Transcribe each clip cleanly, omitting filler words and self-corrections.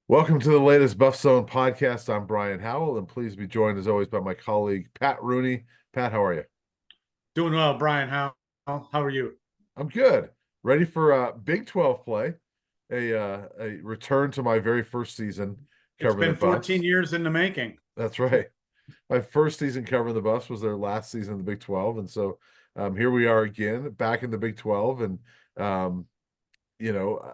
Welcome to the latest BuffZone podcast. I'm Brian Howell, and pleased to be joined as always by my colleague Pat Rooney. Pat, how are you? Doing well, Brian. How are you? I'm good. Ready for Big 12 play, a return to my very first season It's covering the been 14 Buffs. years in the making. That's right. My first season covering the Buffs was their last season in the Big 12, and so here we are again, back in the Big 12, and um, you know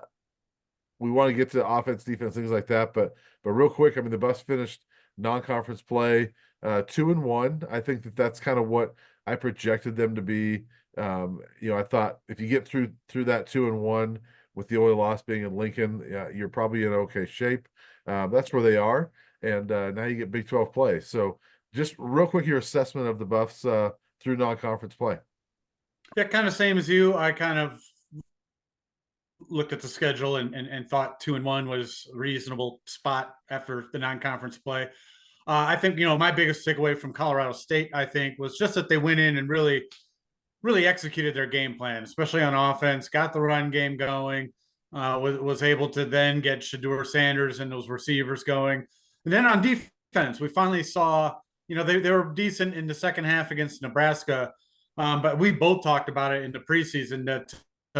we want to get to offense, defense, things like that. But real quick, I mean, the Buffs finished non-conference play 2-1. I think that's kind of what I projected them to be. I thought if you get through that 2-1 with the only loss being in Lincoln, yeah, you're probably in okay shape. That's where they are, and now you get Big 12 play. So just real quick, your assessment of the Buffs through non-conference play. Yeah, kind of same as you. I kind of looked at the schedule and thought 2-1 was a reasonable spot after the non-conference play. I think my biggest takeaway from Colorado State, I think, was just that they went in and really executed their game plan, especially on offense. Got the run game going. Was able to then get Shedeur Sanders and those receivers going, and then on defense, we finally saw. They were decent in the second half against Nebraska, but we both talked about it in the preseason that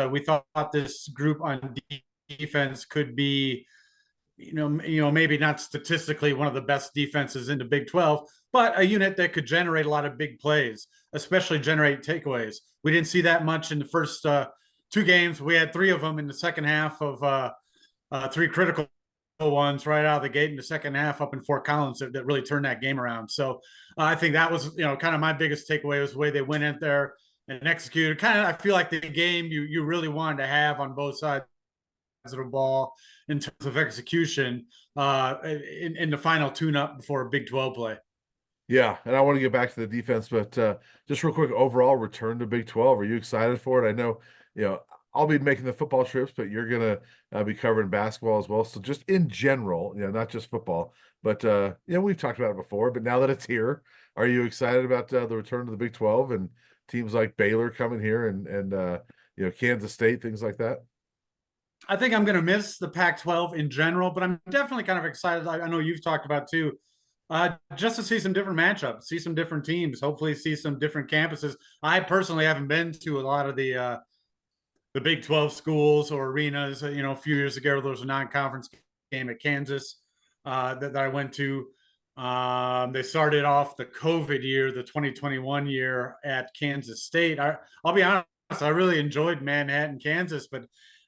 we thought this group on defense could be, maybe not statistically one of the best defenses in the Big 12, but a unit that could generate a lot of big plays, especially generate takeaways. We didn't see that much in the first two games. We had three of them in the second half of three critical ones right out of the gate in the second half up in Fort Collins that really turned that game around. So I think that was, kind of my biggest takeaway was the way they went in there and executed. Kind of, I feel like the game you really wanted to have on both sides of the ball in terms of execution in the final tune-up before a Big 12 play. Yeah, and I want to get back to the defense, but just real quick, overall return to Big 12. Are you excited for it? I know, you know, I'll be making the football trips, but you're gonna be covering basketball as well. So just in general, not just football, but we've talked about it before. But now that it's here, are you excited about the return to the Big 12 and teams like Baylor coming here and Kansas State, things like that? I think I'm going to miss the Pac-12 in general, but I'm definitely kind of excited. I know you've talked about too, just to see some different matchups, see some different teams, hopefully see some different campuses. I personally haven't been to a lot of the Big 12 schools or arenas. A few years ago there was a non-conference game at Kansas that I went to. They started off the COVID year, the 2021 year at Kansas State. I'll be honest, I really enjoyed Manhattan, Kansas, but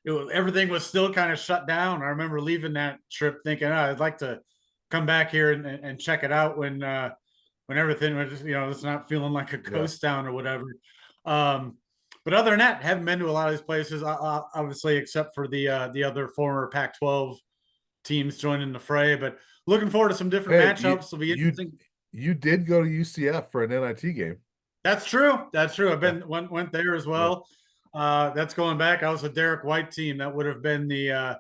everything was still kind of shut down. I remember leaving that trip thinking, I'd like to come back here and check it out when everything was, it's not feeling like a Yeah. ghost town or whatever. Um, but other than that, haven't been to a lot of these places, obviously, except for the other former Pac-12 teams joining the fray. But looking forward to some different Hey, you matchups. It'll be you interesting. you did go to UCF for an NIT game. That's true. That's true. I've Yeah, been went there as yeah, well. That's going back. I was a Derek White team. That would have been the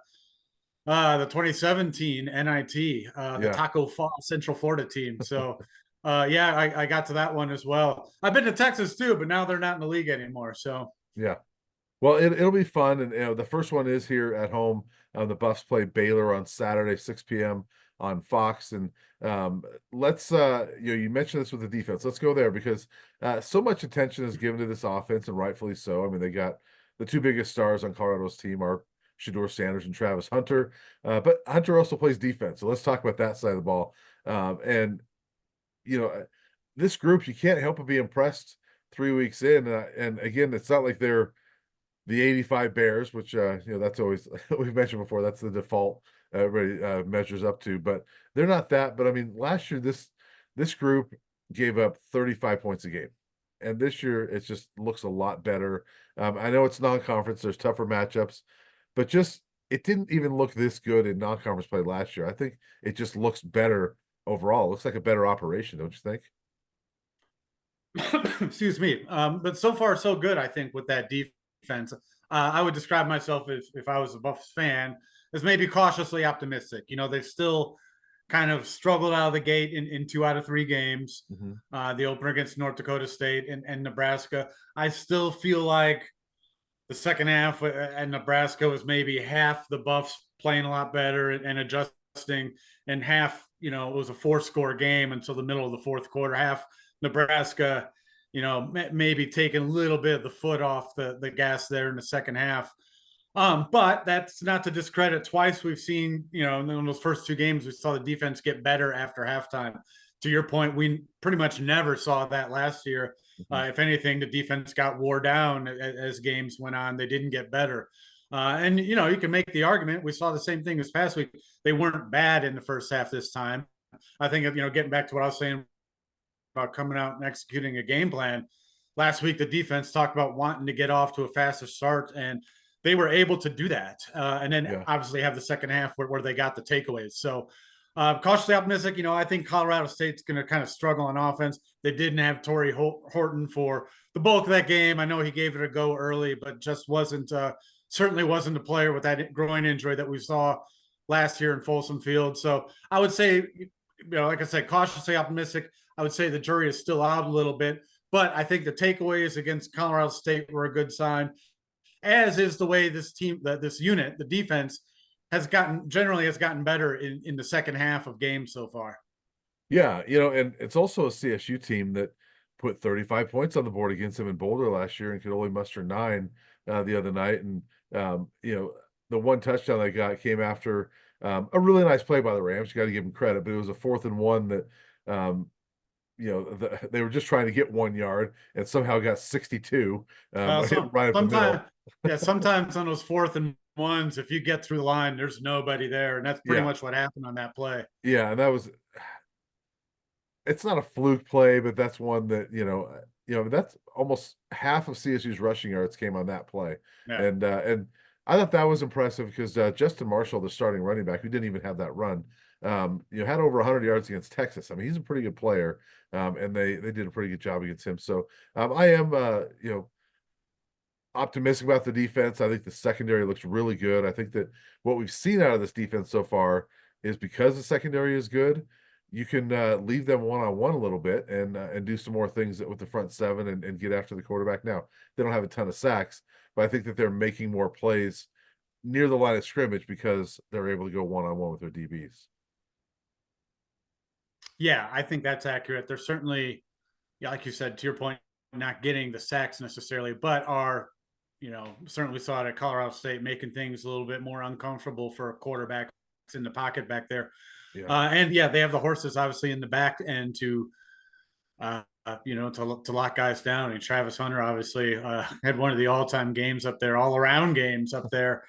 2017 NIT, the yeah. Taco Fall Central Florida team. So, yeah, I got to that one as well. I've been to Texas too, but now they're not in the league anymore. So, Yeah. Well, it'll be fun, and the first one is here at home. The Buffs play Baylor on Saturday, 6 p.m. on Fox, and let's you mentioned this with the defense. Let's go there because so much attention is given to this offense, and rightfully so. I mean, they got the two biggest stars on Colorado's team are Shedeur Sanders and Travis Hunter, but Hunter also plays defense. So let's talk about that side of the ball. And you know, this group you can't help but be impressed 3 weeks in, and again, it's not like they're the 85 Bears, which that's always we've mentioned before. That's the default everybody measures up to, but they're not that. But I mean, last year this group gave up 35 points a game, and this year it just looks a lot better. I know it's non-conference; there's tougher matchups, but just it didn't even look this good in non-conference play last year. I think it just looks better overall. It looks like a better operation, don't you think? excuse me. But so far, so good, I think, with that defense. I would describe myself as, if I was a Buffs fan, as maybe cautiously optimistic. They've still kind of struggled out of the gate in 2 out of 3 games. Mm-hmm. The opener against North Dakota State and Nebraska. I still feel like the second half at Nebraska was maybe half the Buffs playing a lot better and adjusting and half, it was a 4-score game until the middle of the fourth quarter. Half Nebraska, maybe taking a little bit of the foot off the gas there in the second half. But that's not to discredit. Twice we've seen, in those first two games, we saw the defense get better after halftime. To your point, we pretty much never saw that last year. Mhm. If anything, the defense got wore down as games went on. They didn't get better. And you can make the argument. We saw the same thing this past week. They weren't bad in the first half this time. I think getting back to what I was saying about coming out and executing a game plan. Last week, the defense talked about wanting to get off to a faster start, and they were able to do that. And then Yeah. obviously have the second half where they got the takeaways. So cautiously optimistic. I think Colorado State's going to kind of struggle on offense. They didn't have Torrey Horton for the bulk of that game. I know he gave it a go early, but just certainly wasn't a player with that groin injury that we saw last year in Folsom Field. So I would say, like I said, cautiously optimistic. I would say the jury is still out a little bit, but I think the takeaways against Colorado State were a good sign, as is the way this team, this unit, the defense, has gotten better in the second half of games so far. Yeah, and it's also a CSU team that put 35 points on the board against them in Boulder last year and could only muster 9 the other night. And the one touchdown they got came after a really nice play by the Rams. You got to give them credit, but it was a 4th and 1 that they were just trying to get 1 yard and somehow got 62 right up the Sometimes, middle. yeah, sometimes on those 4th and 1s, if you get through the line, there's nobody there, and that's pretty Yeah, much what happened on that play. yeah, and that was it's not a fluke play, but that's one that, that's almost half of CSU's rushing yards came on that play. Yeah. And I thought that was impressive because Justin Marshall, the starting running back, who didn't even have that run, had over 100 yards against Texas. I mean, he's a pretty good player, and they did a pretty good job against him. So I am, optimistic about the defense. I think the secondary looks really good. I think that what we've seen out of this defense so far is because the secondary is good, you can leave them one-on-one a little bit and do some more things with the front seven and get after the quarterback. Now, they don't have a ton of sacks, but I think that they're making more plays near the line of scrimmage because they're able to go one-on-one with their DBs. Yeah, I think that's accurate. They're certainly, yeah, like you said, to your point, not getting the sacks necessarily, but are, certainly saw it at Colorado State, making things a little bit more uncomfortable for a quarterback in the pocket back there. Yeah. And yeah, they have the horses obviously in the back end to lock guys down. And Travis Hunter obviously had one of the all-time games up there, all-around games up there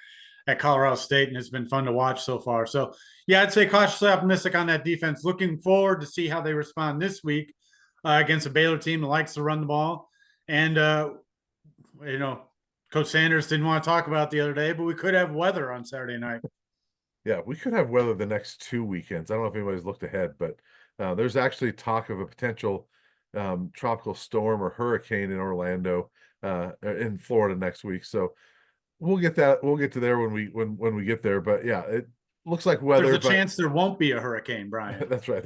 at Colorado State, and it's been fun to watch so far. So yeah, I'd say cautiously optimistic on that defense. Looking forward to see how they respond this week against a Baylor team that likes to run the ball. And Coach Sanders didn't want to talk about it the other day, but we could have weather on Saturday night. Yeah, we could have weather the next 2 weekends. I don't know if anybody's looked ahead, but there's actually talk of a potential tropical storm or hurricane in Orlando, in Florida next week. So we'll get that. We'll get to there when we get there. But yeah, it looks like There's weather. a But chance there won't be a hurricane, Brian. that's right.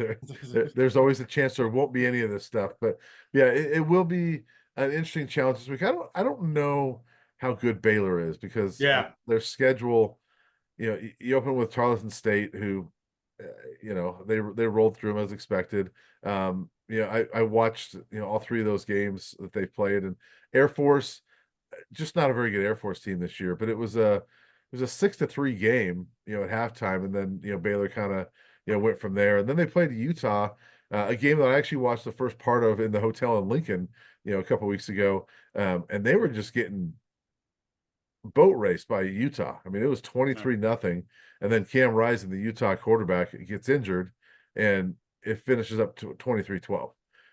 There's always a chance there won't be any of this stuff. But yeah, it will be an interesting challenge this week. I don't know how good Baylor is because Yeah. their schedule. You open with Tarleton State, who, they rolled through them as expected. I watched all 3 of those games that they've played, and Air Force, just not a very good Air Force team this year. But it was a 6-3 game, at halftime, and then Baylor kind of went from there, and then they played Utah, a game that I actually watched the first part of in the hotel in Lincoln, a couple weeks ago, and they were just getting boat race by Utah. I mean, it was 23-0, and then Cam Rising, the Utah quarterback, gets injured, and it finishes up to 23-12.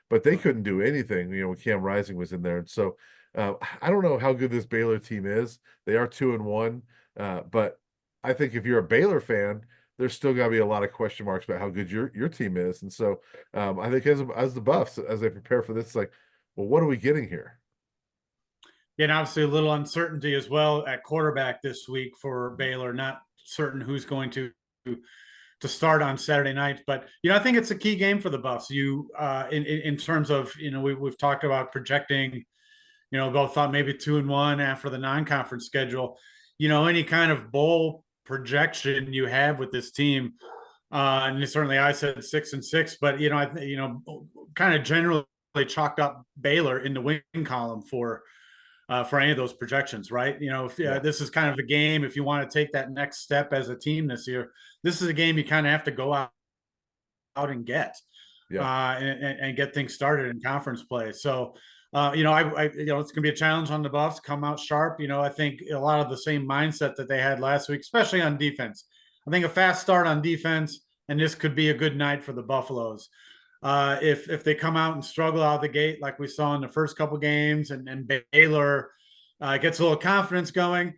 But they couldn't do anything, when Cam Rising was in there. And so I don't know how good this Baylor team is. They are 2-1, but I think if you're a Baylor fan, there's still got to be a lot of question marks about how good your team is. And so I think as the Buffs, as they prepare for this, like, well, what are we getting here? And obviously a little uncertainty as well at quarterback this week for Baylor. Not certain who's going to start on Saturday night, but I think it's a key game for the Buffs. In terms of we've talked about projecting. Both thought maybe 2-1 after the non-conference schedule. Any kind of bowl projection you have with this team, And certainly I said 6-6, but kind of generally chalked up Baylor in the win column for any of those projections, right? If Yeah, this is kind of a game, if you want to take that next step as a team this year, this is a game you kind of have to go out and get yeah, and get things started in conference play. So, it's going to be a challenge on the Buffs. Come out sharp. I think a lot of the same mindset that they had last week, especially on defense. I think a fast start on defense, and this could be a good night for the Buffaloes. If they come out and struggle out of the gate like we saw in the first couple games, and Baylor gets a little confidence going,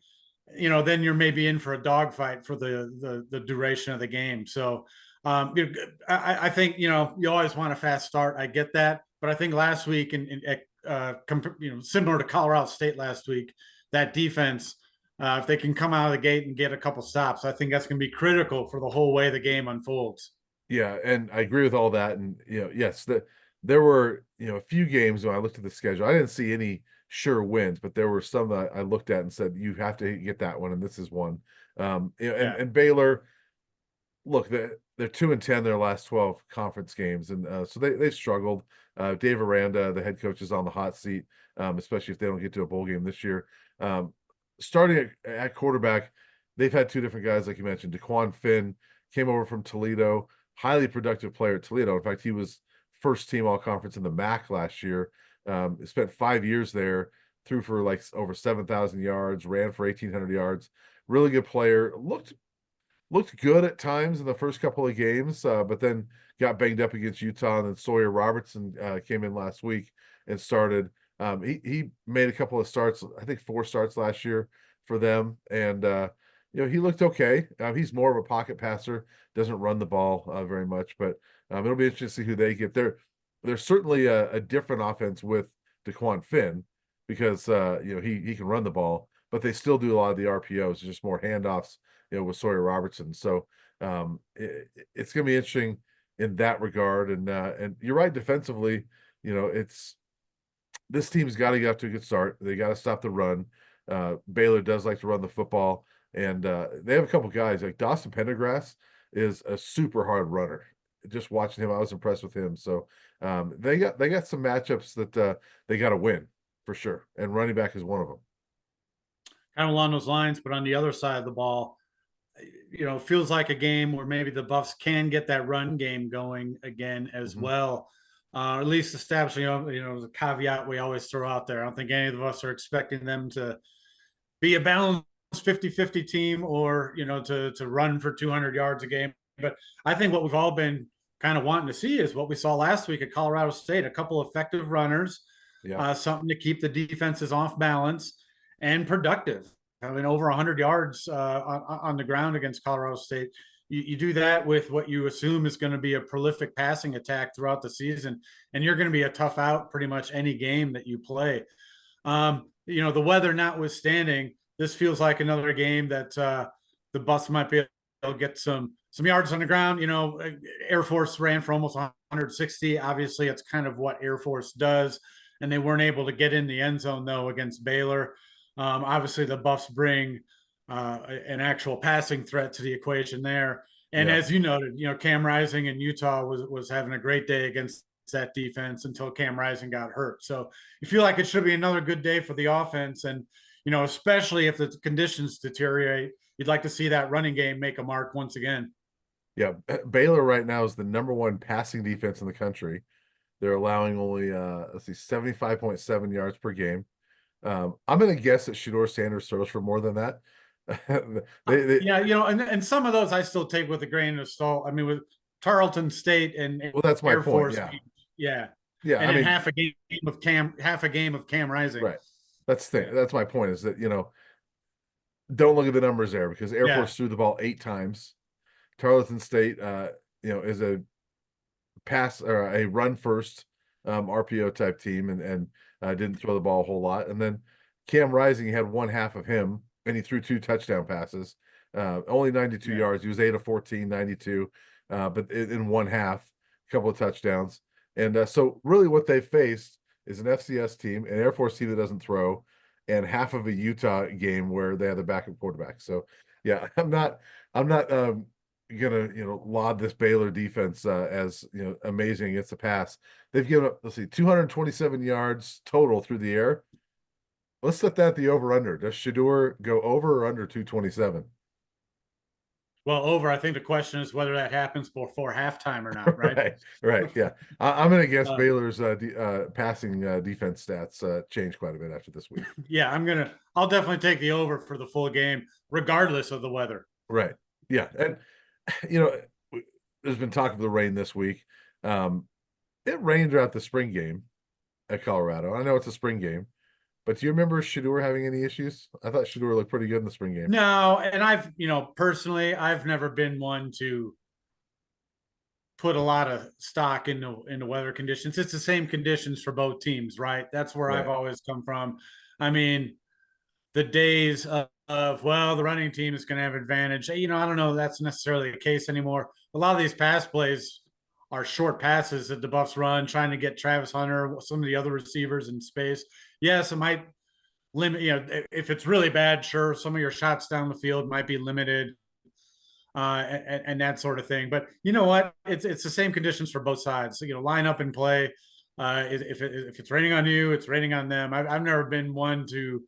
then you're maybe in for a dogfight for the duration of the game. So I think you always want a fast start. I get that, but I think last week similar to Colorado State last week, that defense, if they can come out of the gate and get a couple stops, I think that's going to be critical for the whole way the game unfolds. yeah. And I agree with all that. And yes, there were a few games when I looked at the schedule. I didn't see any sure wins, but there were some that I looked at and said you have to get that one, and this is one. And Yeah. Baylor, look, they're 2-10 their last 12 conference games, and so they struggled. Dave Aranda, the head coach, is on the hot seat, especially if they don't get to a bowl game this year. Starting at quarterback, they've had two different guys, like you mentioned. DeQuan Finn came over from Toledo, highly productive player at Toledo. In fact, he was first team all conference in the MAC last year. Spent 5 years there, threw for like over 7,000 yards, ran for 1,800 yards. Really good player. Looked good at times in the first couple of games, but then got banged up against Utah. And then Sawyer Robertson came in last week and started. He made a couple of starts, I think 4 starts last year for them, and he looked okay. He's more of a pocket passer, doesn't run the ball very much, but it'll be interesting to see who they get. There's certainly a different offense with DeQuan Finn because he can run the ball, but they still do a lot of the RPOs, just more handoffs with Sawyer Robertson. So it's going to be interesting in that regard. And you're right, defensively, it's this team's got to get up to a good start. They got to stop the run. Baylor does like to run the football, and they have a couple guys like Dawson Pendergrass is a super hard runner. Just watching him, I was impressed with him. So they got some matchups that they got to win for sure, and running back is one of them. Kind of along those lines, but on the other side of the ball, feels like a game where maybe the Buffs can get that run game going again as Mm-hmm. well. At least establishing, the caveat we always throw out there. I don't think any of us are expecting them to be a balanced 50-50 team or, to run for 200 yards a game. But I think what we've all been kind of wanting to see is what we saw last week at Colorado State, a couple effective runners, Yeah, something to keep the defenses off balance and productive. I mean, over 100 yards on the ground against Colorado State. You do that with what you assume is going to be a prolific passing attack throughout the season, and you're going to be a tough out pretty much any game that you play. The weather notwithstanding, this feels like another game that the Buffs might be able to get some yards on the ground. Air Force ran for almost 160. Obviously, it's kind of what Air Force does, and they weren't able to get in the end zone though against Baylor. Obviously, the Buffs bring an actual passing threat to the equation there. And yeah. as you noted, Cam Rising in Utah was having a great day against that defense until Cam Rising got hurt. So you feel like it should be another good day for the offense. And, especially if the conditions deteriorate, you'd like to see that running game make a mark once again. Yeah, Baylor right now is the number one passing defense in the country. They're allowing only 75.7 yards per game. I'm gonna guess that Shedeur Sanders throws for more than that. they Yeah, and some of those I still take with a grain of salt. I mean, with Tarleton State and well, that's my Air point. Force, Yeah, yeah, yeah. and I then mean, half a game of Cam Rising. right. That's the Yeah, thing. That's my point. Is that don't look at the numbers there because Air yeah, Force threw the ball 8 times. Tarleton State, is a pass or a run first RPO type team, and didn't throw the ball a whole lot. And then Cam Rising, he had one half of him, and he threw 2 touchdown passes, only 92 yeah. yards. He was 8 of 14, 92, but in one half, a couple of touchdowns. And so really what they faced is an FCS team, an Air Force team that doesn't throw, and half of a Utah game where they have the backup quarterback. So yeah, I'm not gonna laud this Baylor defense as amazing against the pass. They've given up, let's see, 227 yards total through the air. Let's set that the over under. Does Shador go over or under 227? Well, over. I think the question is whether that happens before halftime or not, right? Right, right, yeah. I'm gonna guess Uh, Baylor's passing defense stats change quite a bit after this week. yeah, I'll definitely take the over for the full game, regardless of the weather. Right, yeah, and you know, there's been talk of the rain this week. Um, it rained throughout the spring game at Colorado. I know it's a spring game, but do you remember Shador having any issues? I thought Shador looked pretty good in the spring game. No, and personally, I've never been one to put a lot of stock into weather conditions. It's the same conditions for both teams, right? That's where I've Right. always come from. I mean, the days of well, the running team is going to have advantage. I don't know if that's necessarily the case anymore. A lot of these pass plays are short passes that the Buffs run, trying to get Travis Hunter, some of the other receivers in space. Yes, it might limit. If it's really bad, sure, some of your shots down the field might be limited, and that sort of thing. But you know what? It's the same conditions for both sides. So, line up and play. If it's raining on you, it's raining on them. I've never been one to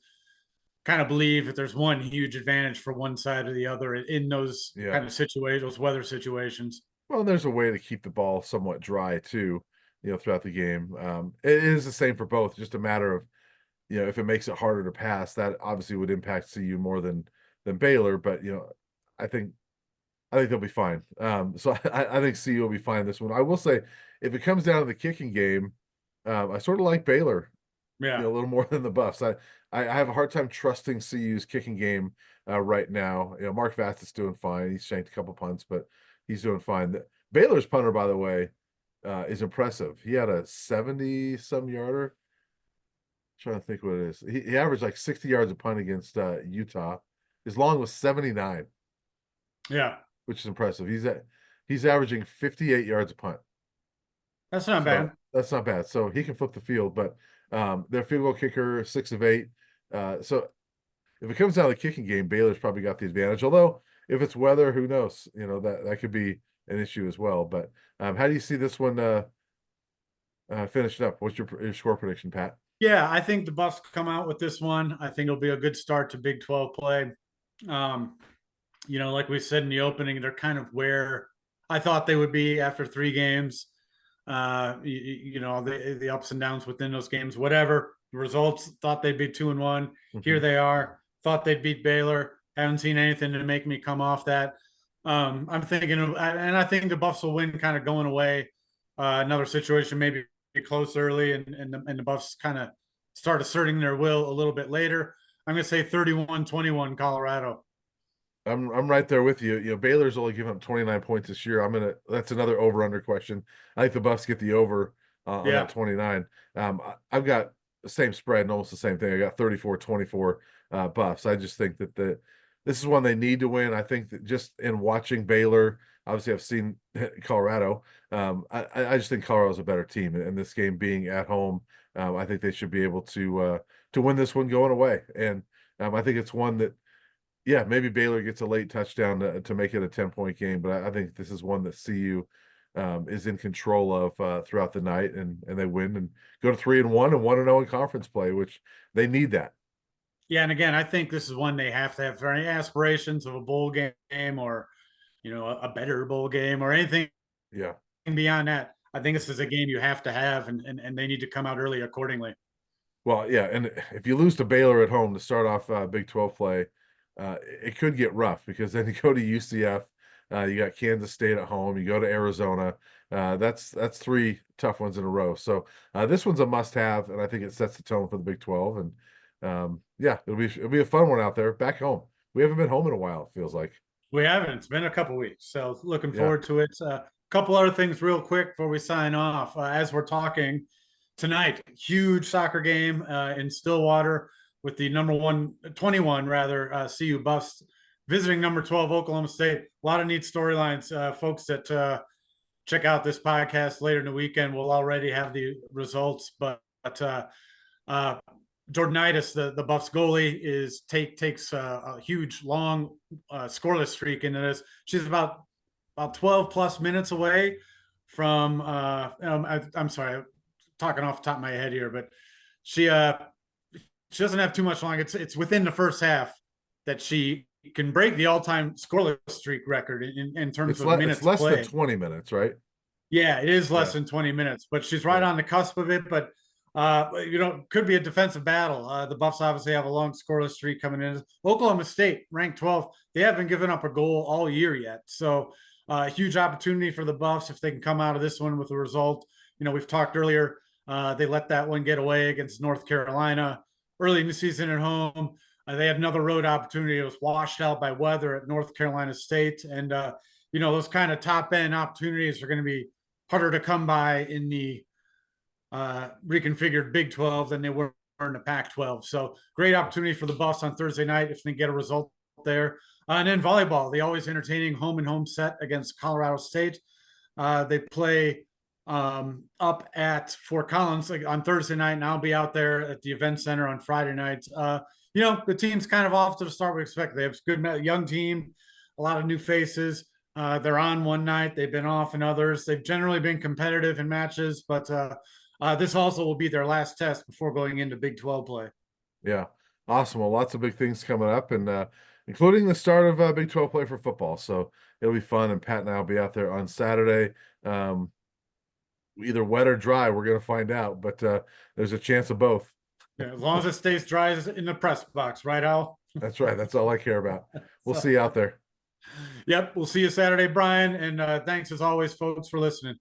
kind of believe that there's one huge advantage for one side or the other in those Yeah. kind of situations, those weather situations. Well, there's a way to keep the ball somewhat dry too, throughout the game. It is the same for both, just a matter of, if it makes it harder to pass, that obviously would impact CU more than Baylor, but I think they'll be fine. So I think CU will be fine this one. I will say, if it comes down to the kicking game, I sort of like Baylor, Yeah. a little more than the Buffs. I have a hard time trusting CU's kicking game right now. Mark Vastus doing fine. He's shanked a couple punts, but he's doing fine. Baylor's punter, by the way, is impressive. He had a 70 some yarder. Trying to think what it is. He averaged like 60 yards a punt against Utah. His long was 79, Yeah. which is impressive. He's averaging 58 yards a punt. That's not So bad. that's not bad. So he can flip the field, but their field goal kicker, 6 of 8. So if it comes down to the kicking game, Baylor's probably got the advantage. Although if it's weather, who knows? That could be an issue as well. But how do you see this one finished up? What's your score prediction, Pat? Yeah, I think the Buffs come out with this one. I think it'll be a good start to Big 12 play. Um, like we said in the opening, they're kind of where I thought they would be after 3 games. The ups and downs within those games, whatever the results, thought they'd be 2-1. Here Mhm. they are. Thought they'd beat Baylor. Haven't seen anything to make me come off that. I'm thinking, and I think the Buffs will win, kind of going away. Another situation, maybe close early, and the Buffs kind of start asserting their will a little bit later. I'm going to say 31-21 Colorado. I'm right there with you. Baylor's only given up 29 points this year. That's another over under question. I think the Buffs get the over on that Yeah. 29. I've got the same spread and almost the same thing. I got 34-24 Buffs. I just think that this is one they need to win. I think that just in watching Baylor, obviously I've seen Colorado. I just think Colorado's a better team, and this game being at home, I think they should be able to win this one going away. And I think it's one that, yeah, maybe Baylor gets a late touchdown to make it a 10-point game, but I think this is one that CU is in control of throughout the night, and they win and go to 3-1 and 1-0 in conference play, which they need that. Yeah, and again, I think this is one they have to have for any aspirations of a bowl game or a better bowl game or anything Yeah. beyond that. I think this is a game you have to have, and they need to come out early accordingly. Well, yeah, and if you lose to Baylor at home to start off Big 12 play, it could get rough because then you go to UCF, you got Kansas State at home, you go to Arizona. That's 3 tough ones in a row. So this one's a must-have, and I think it sets the tone for the Big 12. And yeah, it'll be a fun one out there back home. We haven't been home in a while, it feels like. We haven't. It's been a couple weeks, so looking Yeah. forward to it. A couple other things, real quick, before we sign off. As we're talking tonight, huge soccer game in Stillwater with the number 21 rather CU Buffs visiting number 12 Oklahoma State. A lot of neat storylines, folks that check out this podcast later in the weekend. We'll already have the results, but uh, Jordanitis, the Buffs goalie, takes a huge long scoreless streak into this. She's about about 12 plus minutes away from I'm sorry, I'm talking off the top of my head here, but she she doesn't have too much long. It's within the first half that she can break the all-time scoreless streak record in terms of It's minutes less than played. 20 minutes, right? Yeah, it is less Yeah. than 20 minutes, but she's right Yeah. on the cusp of it. But could be a defensive battle. The Buffs obviously have a long scoreless streak coming in. Oklahoma State, ranked 12th, they haven't given up a goal all year yet. So huge opportunity for the Buffs if they can come out of this one with a result. We've talked earlier. They let that one get away against North Carolina early in the season at home. They had another road opportunity. It was washed out by weather at North Carolina State. And, those kind of top end opportunities are going to be harder to come by in the reconfigured Big 12 than they were in the Pac 12. So great opportunity for the Buffs on Thursday night if they get a result there. And then volleyball, the always entertaining home and home set against Colorado State. They play up at Fort Collins on Thursday night, and I'll be out there at the event center on Friday night. The team's kind of off to the start we expect. They have a good young team, a lot of new faces. They're on one night, they've been off in others. They've generally been competitive in matches, but this also will be their last test before going into Big 12 play. Yeah. Awesome. Well, lots of big things coming up, and including the start of Big 12 play for football. So it'll be fun. And Pat and I will be out there on Saturday. Either wet or dry, we're going to find out, but there's a chance of both. Yeah, as long as it stays dry in the press box, right, Al? That's right. That's all I care about. We'll So, see you out there. yep. We'll see you Saturday, Brian. And thanks as always, folks, for listening.